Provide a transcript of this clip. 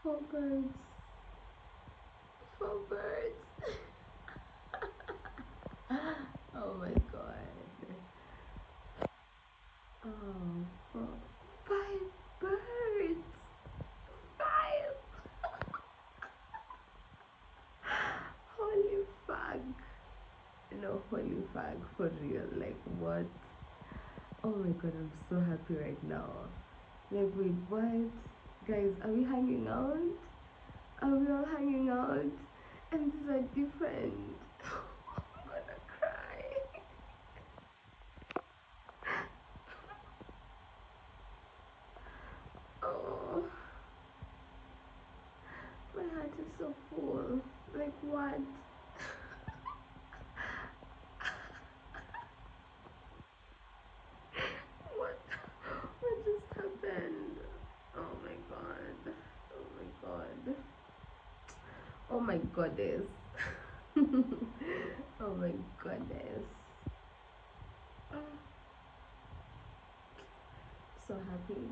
Four birds. Four birds. Oh my god. Oh, four. Five birds. Five. Holy fuck. No, holy fuck. For real. Like, what? Oh my god, I'm so happy right now. Like, wait, what? Guys, are we hanging out? Are we all hanging out? And these are different. I'm gonna cry. Oh, my heart is so full. Like, what? What? What just happened? Oh my god. Oh my god. Oh my goddess. Oh my goodness. Oh, so happy.